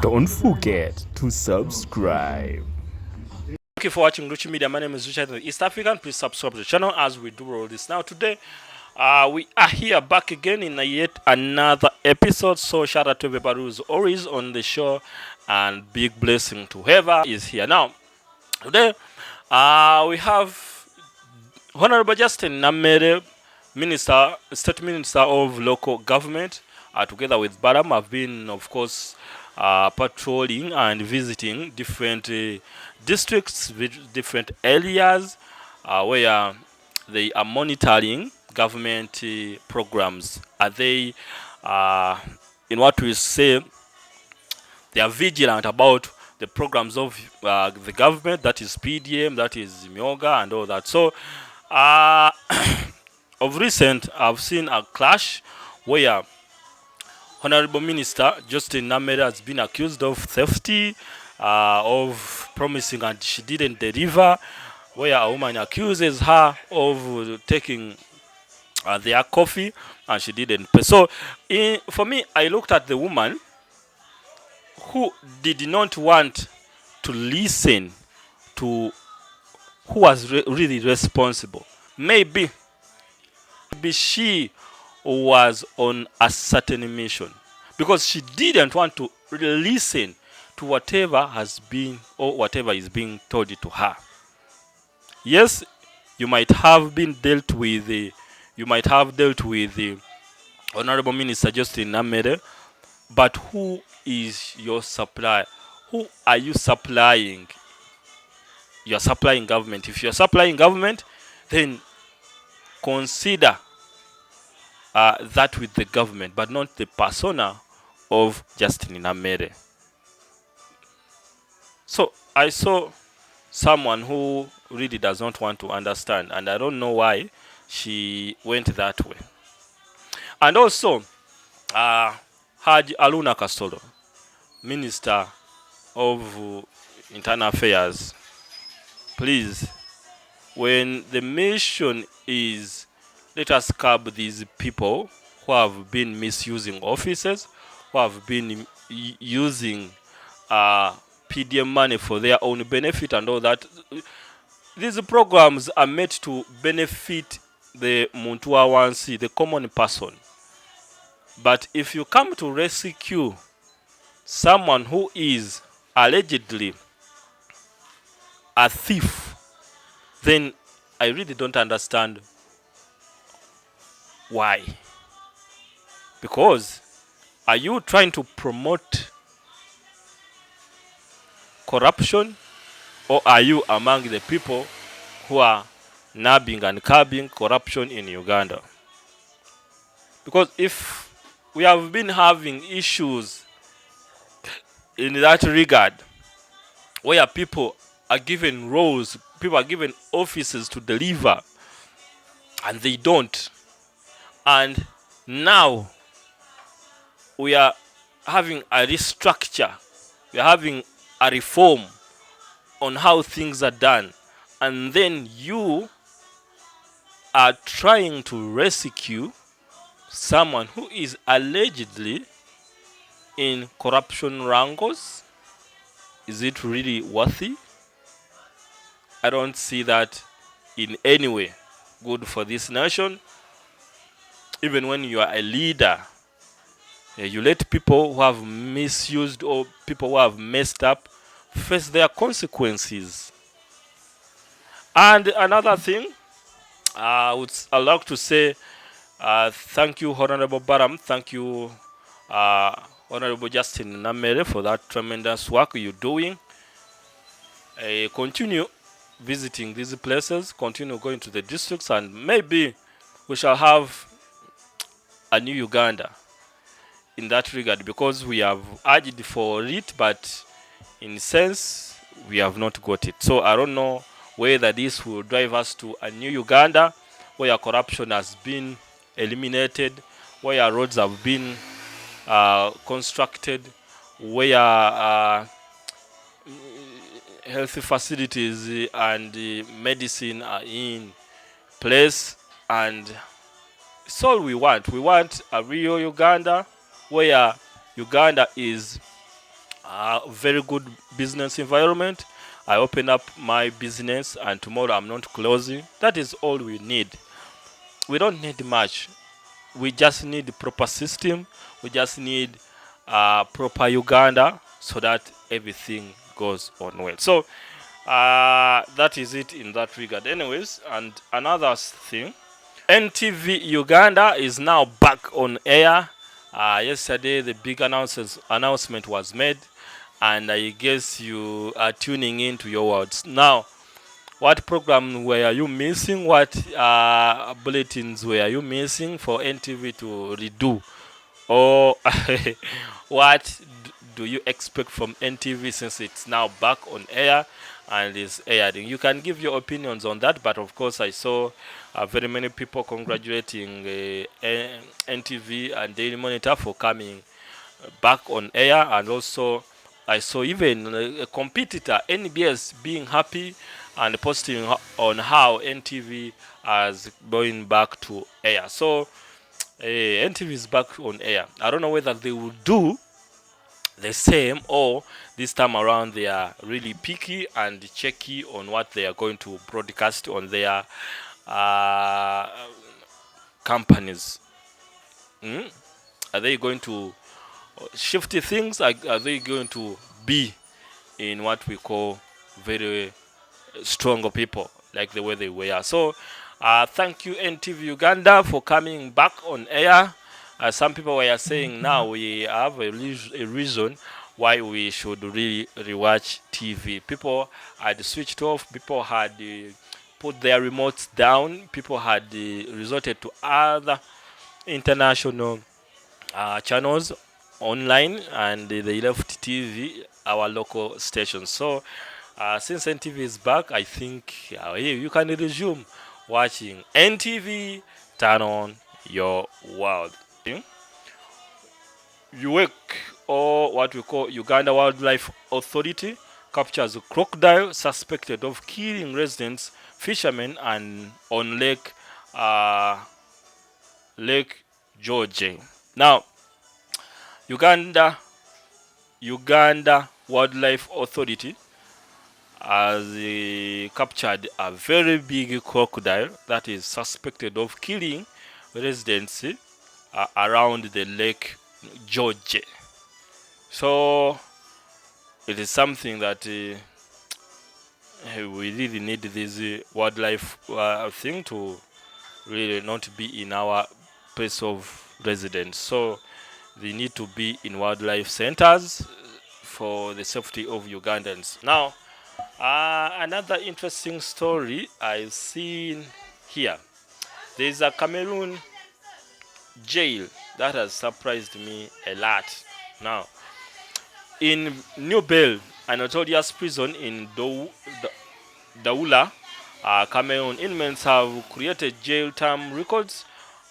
Don't forget to subscribe. Thank you for watching Ruchi Media. My name is Richard, the East African. Please subscribe to the channel as we do all this. Now today, we are here back again in yet another episode. So shout out to everybody who's always on the show, and big blessing to whoever is here. Now today, we have Honorable Justine Nameere, Minister, State Minister of Local Government, together with Balaam, have been, of course, patrolling and visiting different districts, different areas where they are monitoring government programs. Are they, in what we say, they are vigilant about the programs of the government, that is PDM, that is Muwanga, and all that. So, of recent, I've seen a clash where Honorable Minister Justine Nameere has been accused of theft, of promising and she didn't deliver, where a woman accuses her of taking their coffee and she didn't pay. So, for me, I looked at the woman who did not want to listen to who was really responsible. Maybe she was on a certain mission because she didn't want to listen to whatever has been or whatever is being told to her. Yes, you might have been dealt with you might have dealt with the Honorable Minister Justine Nameere, but who is your supplier? Who are you supplying? You are supplying government. If you are supplying government, then consider that with the government, but not the persona of Justine Nameere. So I saw someone who really does not want to understand, and I don't know why she went that way. And also, Haji Aluna Kasolo, Minister of Internal Affairs, please, when the mission is let us curb these people who have been misusing offices, who have been using PDM money for their own benefit and all that. These programs are meant to benefit the Muntua Wansi, the common person. But if you come to rescue someone who is allegedly a thief, then I really don't understand why. Because are you trying to promote corruption, or are you among the people who are nabbing and curbing corruption in Uganda? Because if we have been having issues in that regard, where people are given roles, people are given offices to deliver, and they don't. And now we are having a restructure, we are having a reform on how things are done, and then you are trying to rescue someone who is allegedly in corruption wrangles. Is it really worthy? I don't see that in any way good for this nation. Even when you are a leader, you let people who have misused or people who have messed up face their consequences. And another thing, I'd like to say thank you, Honorable Balaam. Thank you, Honorable Justine Nameere, for that tremendous work you're doing. Continue visiting these places, continue going to the districts, and maybe we shall have a new Uganda in that regard, because we have urged for it, but in a sense, we have not got it. So I don't know whether this will drive us to a new Uganda where corruption has been eliminated, where roads have been constructed, where health facilities and medicine are in place, and it's all we want. We want a real Uganda where Uganda is a very good business environment. I open up my business and tomorrow I'm not closing. That is all we need. We don't need much. We just need proper system. We just need proper Uganda so that everything goes on well. So that is it in that regard. Anyways, and another thing, NTV Uganda is now back on air. Yesterday, the big announcement was made, and I guess you are tuning into your words. Now, what program were you missing? What bulletins were you missing for NTV to redo? Or what do you expect from NTV since it's now back on air and is airing? You can give your opinions on that, but of course, I saw very many people congratulating NTV and Daily Monitor for coming back on air, and also I saw even a competitor, NBS, being happy and posting on how NTV is going back to air. So NTV is back on air. I don't know whether they will do the same or this time around they are really picky and checky on what they are going to broadcast on their companies. Are they going to shift things? Are they going to be in what we call very strong people like the way they were? So thank you NTV Uganda for coming back on air. Some people were saying now we have a reason why we should really rewatch TV. People had switched off. People had put their remotes down. People had resorted to other international channels online, and they left TV, our local stations. So since NTV is back, I think you can resume watching NTV. Turn on your world. UWEC, or what we call Uganda Wildlife Authority, captures a crocodile suspected of killing residents, fishermen, and on Lake George. Now, Uganda Wildlife Authority has captured a very big crocodile that is suspected of killing residents around the Lake George. So it is something that we really need this wildlife thing to really not be in our place of residence. So they need to be in wildlife centers for the safety of Ugandans. Now, another interesting story I've seen here. There's a Cameroon jail that has surprised me a lot. Now, in New Bell, a notorious prison in Douala, Cameroon, inmates have created jail term records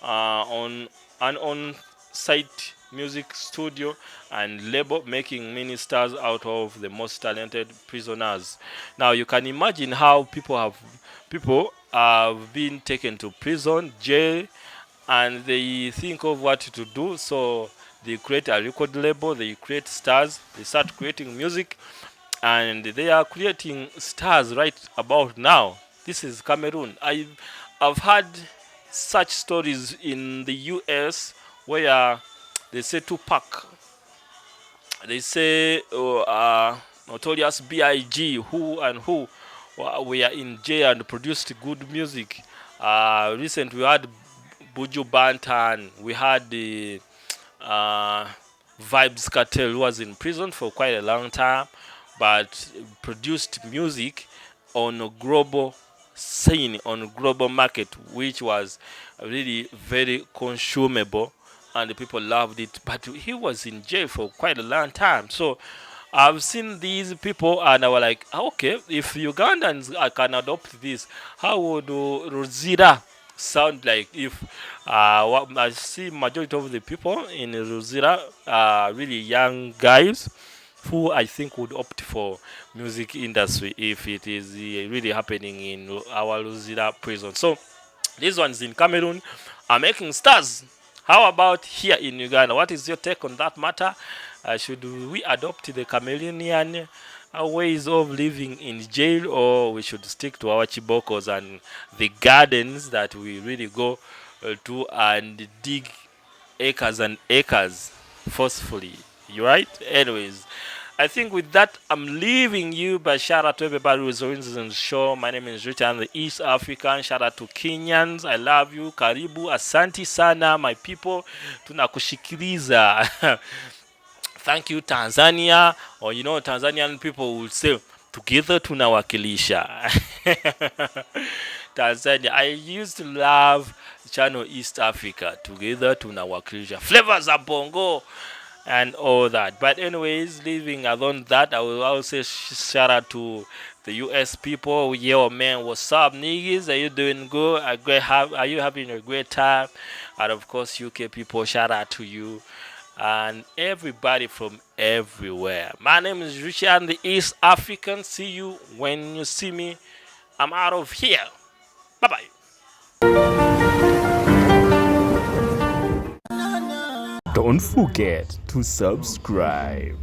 on an on-site music studio and label, making many stars out of the most talented prisoners. Now you can imagine how people have been taken to prison, jail, and they think of what to do. So they create a record label, they create stars, they start creating music, and they are creating stars right about now. This is Cameroon. I've had such stories in the US where they say Tupac, they say Notorious B.I.G. who and who were in jail and produced good music. Recently we had Buju Bantan, we had the Vibes Cartel, who was in prison for quite a long time but produced music on a global scene, on a global market, which was really very consumable and the people loved it. But he was in jail for quite a long time. So I've seen these people and I was like, okay, if Ugandans can adopt this, how would Rosira sound like? If I see majority of the people in Rosira are really young guys who I think would opt for music industry if it is really happening in our Rosira prison. So this one's in Cameroon, are making stars. How about here in Uganda? What is your take on that matter? Should we adopt the chameleonian ways of living in jail, or we should stick to our chibokos and the gardens that we really go to and dig acres and acres forcefully? You right? Anyways, I think with that, I'm leaving you. But shout out to everybody who's on the show. My name is Richard, I'm the East African. Shout out to Kenyans. I love you. Karibu, asanti sana, my people. Tunakushikiliza. Thank you, Tanzania. Or Tanzanian people will say, together tunawakilisha. Tanzania. I used to love channel East Africa. Together tunawakilisha. Flavors of Bongo and all that. But anyways, leaving alone that, I will also shout out to the US people. Yo, man, what's up, niggas? Are you doing good? Are you having a great time? And of course, UK people, shout out to you and everybody from everywhere. My name is Richard, I'm the East African. See you when you see me. I'm out of here. Bye bye. Don't forget to subscribe.